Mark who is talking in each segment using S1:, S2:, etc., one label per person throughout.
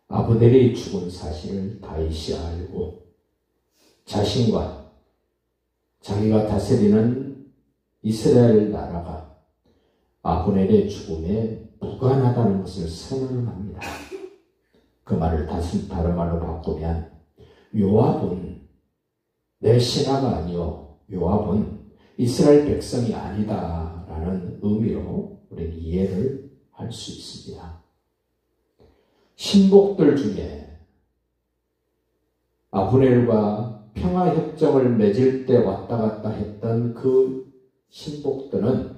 S1: 아브넬이 죽은 사실을 다윗이 알고 자신과 자기가 다스리는 이스라엘 나라가 아브넬의 죽음에 무관하다는 것을 선언을 합니다. 그 말을 다른 말로 바꾸면 요압은 내 신하가 아니요 요압은 이스라엘 백성이 아니다라는 의미로 우리는 이해를 할 수 있습니다. 신복들 중에 아브넬과 평화협정을 맺을 때 왔다 갔다 했던 그 신복들은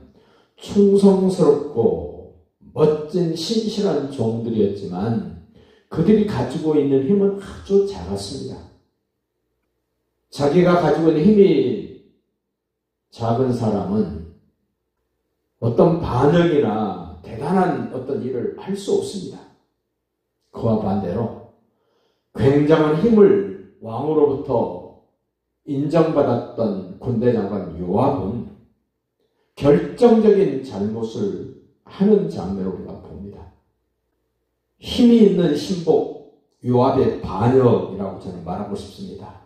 S1: 충성스럽고 멋진 신실한 종들이었지만 그들이 가지고 있는 힘은 아주 작았습니다. 자기가 가지고 있는 힘이 작은 사람은 어떤 반역이나 대단한 어떤 일을 할 수 없습니다. 그와 반대로 굉장한 힘을 왕으로부터 인정받았던 군대 장관 요압은 결정적인 잘못을 하는 장면을 우리가 봅니다. 힘이 있는 신복 요압의 반역이라고 저는 말하고 싶습니다.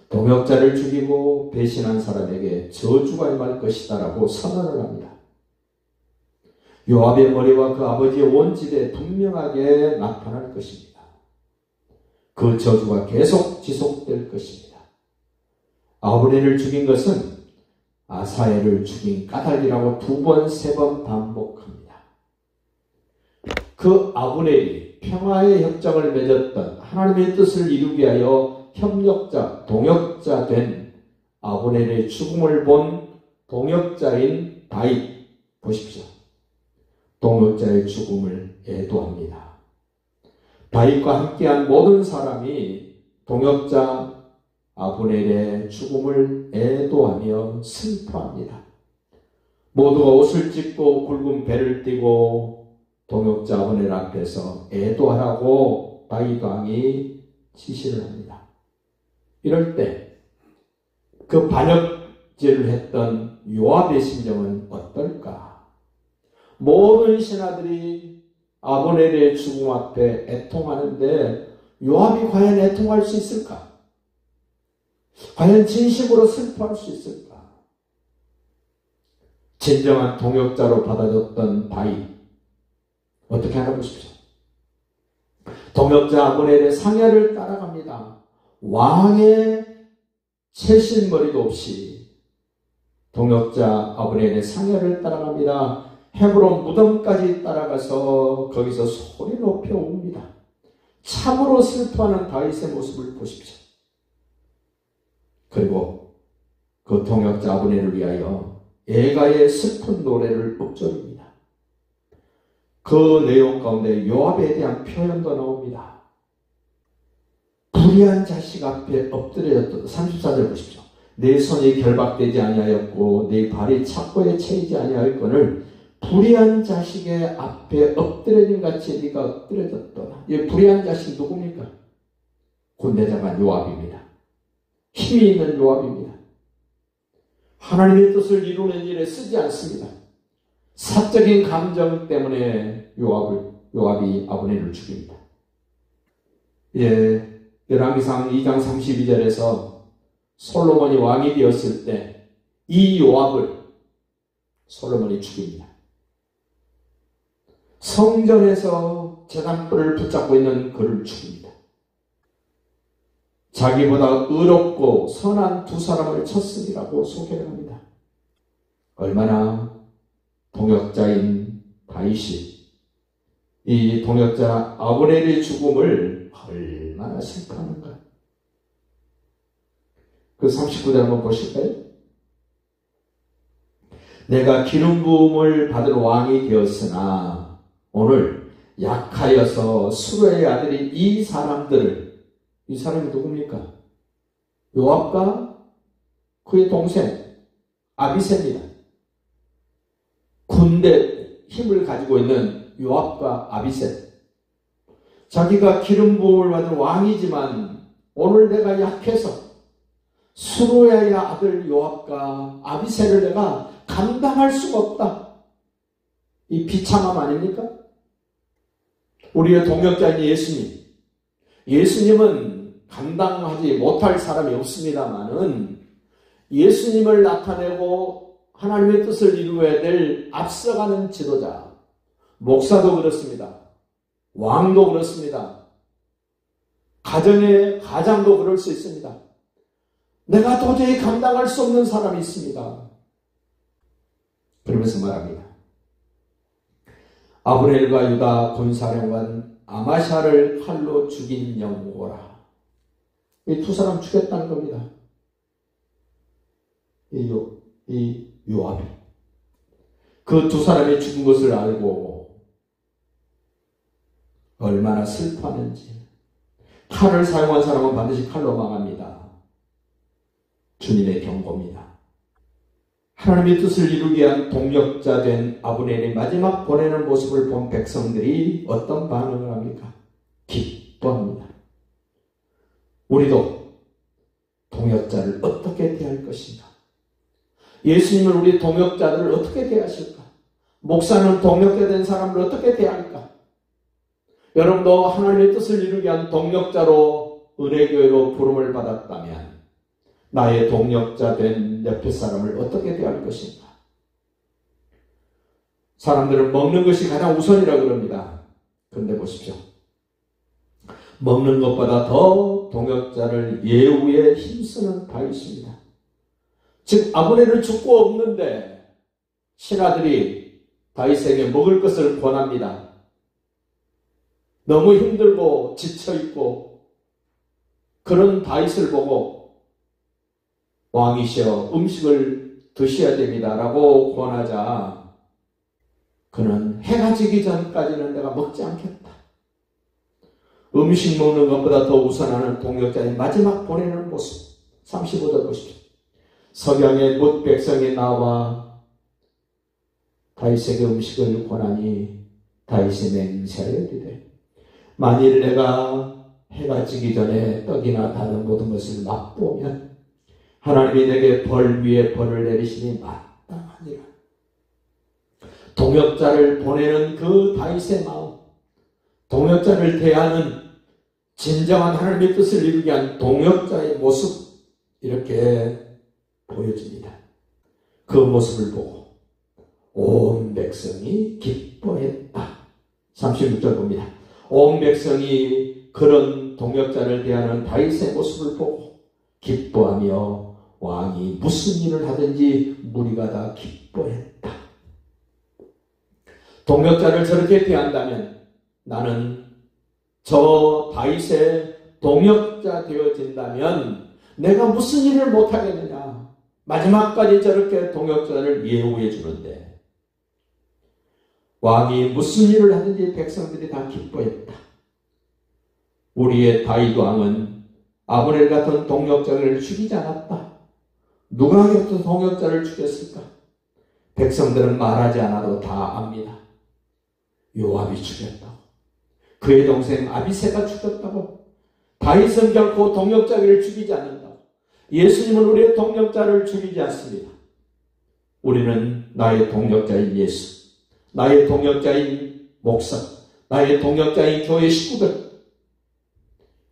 S1: 동역자를 죽이고 배신한 사람에게 저주가 임할 것이다 라고 선언을 합니다. 요압의 머리와 그 아버지의 원집에 분명하게 나타날 것입니다. 그 저주가 계속 지속될 것입니다. 아브넬을 죽인 것은 아사엘을 죽인 까닭이라고 2번, 3번 반복합니다. 그 아브넬이 평화의 협정을 맺었던 하나님의 뜻을 이루기 위하여 협력자, 동역자 된 아브넬의 죽음을 본 동역자인 다윗 보십시오. 동역자의 죽음을 애도합니다. 다윗과 함께한 모든 사람이 동역자 아브넬의 죽음을 애도하며 슬퍼합니다. 모두가 옷을 찢고 굵은 배를 띠고 동역자 아브넬 앞에서 애도하라고 다윗 왕이 지시를 합니다. 이럴 때 그 반역죄를 했던 요압의 심정은 어떨까? 모든 신하들이 아브넬의 죽음 앞에 애통하는데 요압이 과연 애통할 수 있을까? 과연 진심으로 슬퍼할 수 있을까? 진정한 동역자로 받아줬던 다윗 어떻게 하나 보십시오. 동역자 아브넬의 상야를 따라갑니다. 왕의 채신머리도 없이 동역자 아브넬의 상야를 따라갑니다. 헤브론 무덤까지 따라가서 거기서 소리 높여 웁니다. 참으로 슬퍼하는 다윗의 모습을 보십시오. 그리고 그 동역자 아브넬을 위하여 애가의 슬픈 노래를 읊조립니다. 그 내용 가운데 요압에 대한 표현도 나옵니다. 불의한 자식 앞에 엎드려졌던 34절 보십시오. 내 손이 결박되지 아니하였고 내 발이 착고에 채이지 아니하였거늘 불의한 자식의 앞에 엎드려진 같이 네가 엎드려졌더라. 이 불의한 자식 누굽니까? 군대 장관 요압입니다. 힘이 있는 요압입니다. 하나님의 뜻을 이루는 일에 쓰지 않습니다. 사적인 감정 때문에 요압이 아브넬을 죽입니다. 열왕기상 2장 32절에서 솔로몬이 왕이 되었을 때 이 요압을 솔로몬이 죽입니다. 성전에서 제단불을 붙잡고 있는 그를 죽입니다. 자기보다 의롭고 선한 2사람을 쳤음이라고 소개를 합니다. 얼마나 동역자인 다윗이 이 동역자 아브넬의 죽음을 얼마나 슬퍼하는가. 그 39절 한번 보실까요? 내가 기름 부음을 받은 왕이 되었으나 오늘 약하여서 수르의 아들인 이 사람이 누굽니까? 요압과 그의 동생 아비새입니다. 군대 힘을 가지고 있는 요압과 아비새. 자기가 기름 부음을 받은 왕이지만 오늘 내가 약해서 수르야의 아들 요압과 아비새를 내가 감당할 수가 없다. 이 비참함 아닙니까? 우리의 동역자인 예수님. 예수님은 감당하지 못할 사람이 없습니다마는 예수님을 나타내고 하나님의 뜻을 이루어야 될 앞서가는 지도자. 목사도 그렇습니다. 왕도 그렇습니다. 가정의 가장도 그럴 수 있습니다. 내가 도저히 감당할 수 없는 사람이 있습니다. 그러면서 말합니다. 아브넬과 유다 군사령관 아마샤를 칼로 죽인 영호라. 이 두 사람 죽였다는 겁니다. 이 요압이. 그 두 사람이 죽은 것을 알고 얼마나 슬퍼하는지. 칼을 사용한 사람은 반드시 칼로 망합니다. 주님의 경고입니다. 하나님의 뜻을 이루기 위한 동력자 된 아브넬이 마지막 보내는 모습을 본 백성들이 어떤 반응을 합니까? 기뻐합니다. 우리도 동역자를 어떻게 대할 것인가? 예수님은 우리 동역자들을 어떻게 대하실까? 목사는 동역자 된 사람을 어떻게 대할까? 여러분도 하나님의 뜻을 이루기 위한 동역자로 은혜교회로 부름을 받았다면 나의 동역자 된 옆에 사람을 어떻게 대할 것인가? 사람들은 먹는 것이 가장 우선이라고 그럽니다. 그런데 보십시오. 먹는 것보다 더 동역자를 예우에 힘쓰는 다윗입니다. 즉 아브넬은 죽고 없는데 신하들이 다윗에게 먹을 것을 권합니다. 너무 힘들고 지쳐있고 그런 다윗을 보고 왕이시여 음식을 드셔야 됩니다 라고 권하자 그는 해가 지기 전까지는 내가 먹지 않겠다. 음식 먹는 것보다 더 우선하는 동역자의 마지막 보내는 모습. 35절 보십시오. 석양에 못 백성이 나와 다윗에게 음식을 권하니 다윗이 맹세하여 이르되 만일 내가 해가 지기 전에 떡이나 다른 모든 것을 맛보면 하나님이 내게 벌 위에 벌을 내리시니 마땅하니라. 동역자를 보내는 그 다윗의 마음, 동역자를 대하는 진정한 하나님의 뜻을 이루기 위한 동역자의 모습, 이렇게 보여집니다. 그 모습을 보고 온 백성이 기뻐했다. 36절 봅니다. 온 백성이 그런 동역자를 대하는 다윗의 모습을 보고 기뻐하며 왕이 무슨 일을 하든지 무리가 다 기뻐했다. 동역자를 저렇게 대한다면 나는 저 다윗의 동역자 되어진다면 내가 무슨 일을 못하겠느냐. 마지막까지 저렇게 동역자를 예우해 주는데 왕이 무슨 일을 하든지 백성들이 다 기뻐했다. 우리의 다윗 왕은 아브넬 같은 동역자를 죽이지 않았다. 누가 같은 동역자를 죽였을까? 백성들은 말하지 않아도 다 압니다. 요압이 죽였다고. 그의 동생 아비새가 죽였다고. 다윗은 결코 동역자를 죽이지 않는다고. 예수님은 우리의 동역자를 죽이지 않습니다. 우리는 나의 동역자인 예수, 나의 동역자인 목사, 나의 동역자인 교회 식구들,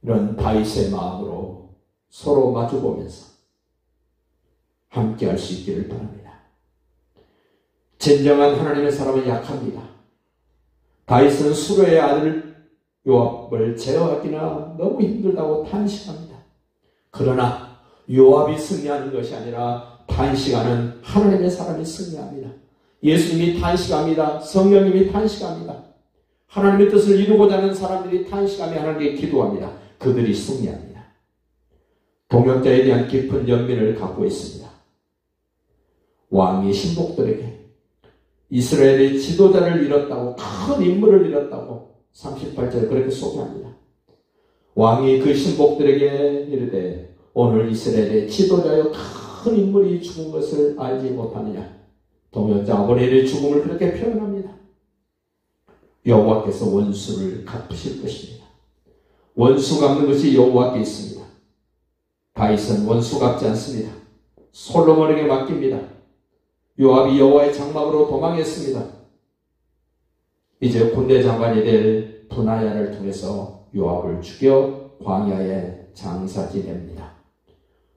S1: 이런 다윗의 마음으로 서로 마주보면서 함께 할 수 있기를 바랍니다. 진정한 하나님의 사람은 약합니다. 다윗은 수르의 아들 요압을 제어하기나 너무 힘들다고 탄식합니다. 그러나 요압이 승리하는 것이 아니라 탄식하는 하나님의 사람이 승리합니다. 예수님이 탄식합니다. 성령님이 탄식합니다. 하나님의 뜻을 이루고자 하는 사람들이 탄식하며 하나님께 기도합니다. 그들이 승리합니다. 동역자에 대한 깊은 연민을 갖고 있습니다. 왕이 신복들에게 이스라엘의 지도자를 잃었다고, 큰 인물을 잃었다고 38절에 그렇게 소개합니다. 왕이 그 신복들에게 이르되 오늘 이스라엘의 지도자여 큰 인물이 죽은 것을 알지 못하느냐. 동역자 아브넬의 죽음을 그렇게 표현합니다. 여호와께서 원수를 갚으실 것입니다. 원수 갚는 것이 여호와께 있습니다. 다윗은 원수 갚지 않습니다. 솔로몬에게 맡깁니다. 요압이 여호와의 장막으로 도망했습니다. 이제 군대 장관이 될 분하야를 통해서 요압을 죽여 광야에 장사 지냅니다.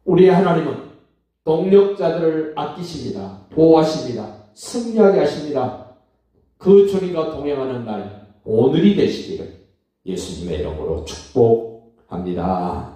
S1: 우리의 하나님은 동력자들을 아끼십니다. 보호하십니다. 승리하게 하십니다. 그 주님과 동행하는 날 오늘이 되시기를 예수님의 이름으로 축복합니다.